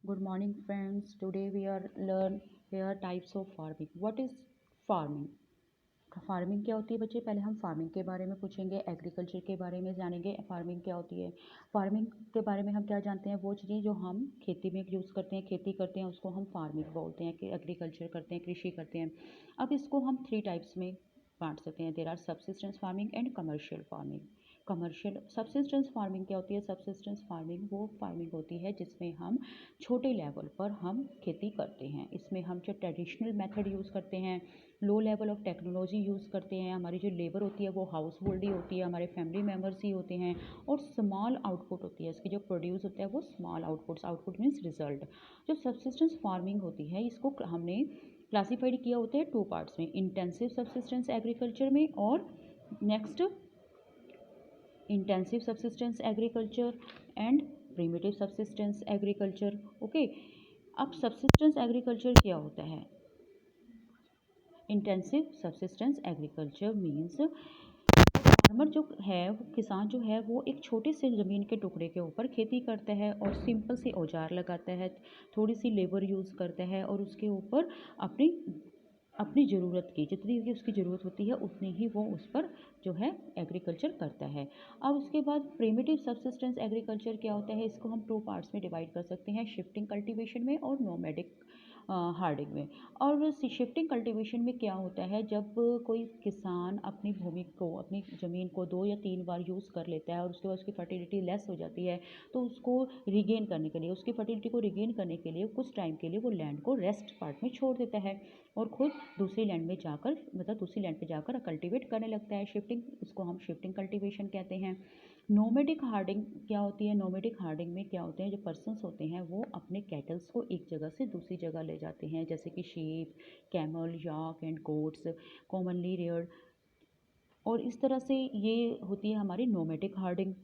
Good morning, friends. Today we are learn here types of farming. What is farming? Farming क्या होती है बच्चे? पहले हम फार्मिंग के बारे में पूछेंगे, एग्रीकल्चर के बारे में जानेंगे, फार्मिंग क्या होती है। फार्मिंग के बारे में हम क्या जानते हैं? वो चीज़ें जो हम खेती में यूज़ करते हैं, खेती करते हैं, उसको हम फार्मिंग बोलते हैं कि एग्रीकल्चर करते हैं, कृषि करते हैं। अब इसको हम 3 टाइप्स में बांट सकते हैं। There are subsistence farming and commercial farming. Commercial subsistence farming क्या होती है? सबसिस्टेंस फार्मिंग वो फार्मिंग होती है जिसमें हम छोटे लेवल पर हम खेती करते हैं। इसमें हम जो ट्रेडिशनल मेथड यूज़ करते हैं, low level of technology use करते हैं, हमारी जो लेबर होती है वो हाउस होल्ड ही होती है, हमारे फैमिली मेम्बर्स ही होते हैं, और स्मॉल आउटपुट होती है, इसकी जो प्रोड्यूस होता है वो small outputs, output means result. जो सबसिस्टेंस फार्मिंग होती है इसको हमने क्लासीफाइड किया होता है 2 पार्ट्स में, इंटेंसिव सबसिस्टेंस एग्रीकल्चर में और next intensive subsistence agriculture and primitive subsistence agriculture. Okay, अब सबसिस्टेंस एग्रीकल्चर क्या होता है? Intensive subsistence agriculture means farmer जो है, वो किसान जो है, वो एक छोटे से ज़मीन के टुकड़े के ऊपर खेती करता है और सिंपल से औजार लगाता है, थोड़ी सी लेबर यूज़ करता है और उसके ऊपर अपनी अपनी ज़रूरत की जितनी भी उसकी ज़रूरत होती है उतनी ही वो उस पर जो है एग्रीकल्चर करता है। अब उसके बाद प्रिमिटिव सबसिस्टेंस एग्रीकल्चर क्या होता है? इसको हम 2 पार्ट्स में डिवाइड कर सकते हैं, शिफ्टिंग कल्टीवेशन में और नोमैडिक हार्डिंग में। और शिफ्टिंग कल्टीवेशन में क्या होता है? जब कोई किसान अपनी भूमि को, अपनी ज़मीन को 2 या 3 बार यूज़ कर लेता है और उसके बाद उसकी फर्टिलिटी लेस हो जाती है, तो उसको रिगेन करने के लिए, उसकी फर्टिलिटी को रिगेन करने के लिए कुछ टाइम के लिए वो लैंड को रेस्ट पार्ट में छोड़ देता है और खुद दूसरी लैंड में जाकर, मतलब दूसरी लैंड पे जाकर कल्टीवेट करने लगता है, शिफ्टिंग, इसको हम शिफ्टिंग कल्टीवेशन कहते हैं। नोमैडिक हार्डिंग क्या होती है? नोमैडिक हार्डिंग में क्या होते हैं? जो पर्सन्स होते हैं वो अपने कैटल्स को एक जगह से दूसरी जगह ले जाते हैं, जैसे कि sheep, camel, yak and goats, commonly reared, और इस तरह से ये होती है हमारी नोमैडिक हार्डिंग।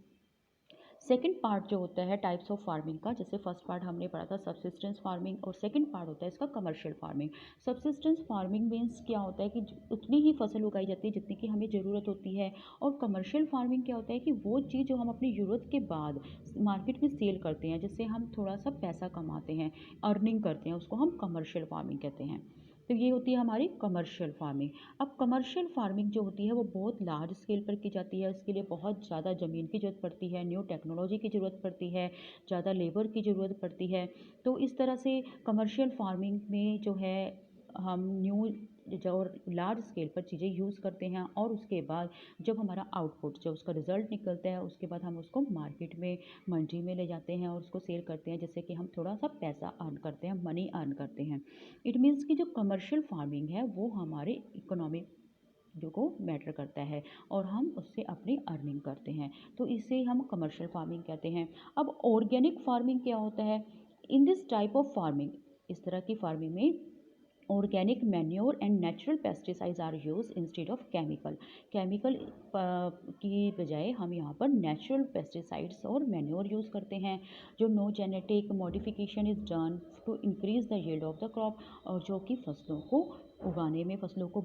सेकंड पार्ट जो होता है टाइप्स ऑफ फार्मिंग का, जैसे फर्स्ट पार्ट हमने पढ़ा था सबसिस्टेंस फार्मिंग, और सेकंड पार्ट होता है इसका commercial farming. Subsistence farming means क्या होता है कि उतनी ही फसल उगाई जाती है जितनी की हमें ज़रूरत होती है, और कमर्शियल फार्मिंग क्या होता है कि वो चीज़ जो हम अपनी ज़रूरत के बाद मार्केट में सेल करते हैं, जिससे हम थोड़ा सा पैसा कमाते हैं, अर्निंग करते हैं, उसको हम कमर्शियल फार्मिंग कहते हैं। तो ये होती है हमारी कमर्शियल फार्मिंग। अब कमर्शियल फार्मिंग जो होती है वो बहुत लार्ज स्केल पर की जाती है, इसके लिए बहुत ज़्यादा ज़मीन की ज़रूरत पड़ती है, न्यू टेक्नोलॉजी की ज़रूरत पड़ती है, ज़्यादा लेबर की ज़रूरत पड़ती है। तो इस तरह से कमर्शियल फार्मिंग में जो है हम न्यू जो लार्ज स्केल पर चीज़ें यूज़ करते हैं, और उसके बाद जब हमारा आउटपुट, जब उसका रिज़ल्ट निकलता है, उसके बाद हम उसको मार्केट में, मंडी में ले जाते हैं और उसको सेल करते हैं, जिससे कि हम थोड़ा सा पैसा अर्न करते हैं, मनी अर्न करते हैं। इट मीन्स कि जो कमर्शियल फार्मिंग है वो हमारे इकोनॉमिक जो को मैटर करता है और हम उससे अपनी अर्निंग करते हैं, तो इसे हम कमर्शियल फार्मिंग कहते हैं। अब ऑर्गेनिक फार्मिंग क्या होता है? In this type of farming, इस तरह की फार्मिंग में organic manure and natural pesticides are use instead of chemical. Chemical की बजाय हम यहाँ पर नेचुरल पेस्टिसाइड्स और मैन्योर यूज़ करते हैं। जो no genetic modification is done to increase the yield of the crop, और जो कि फसलों को उगाने में, फसलों को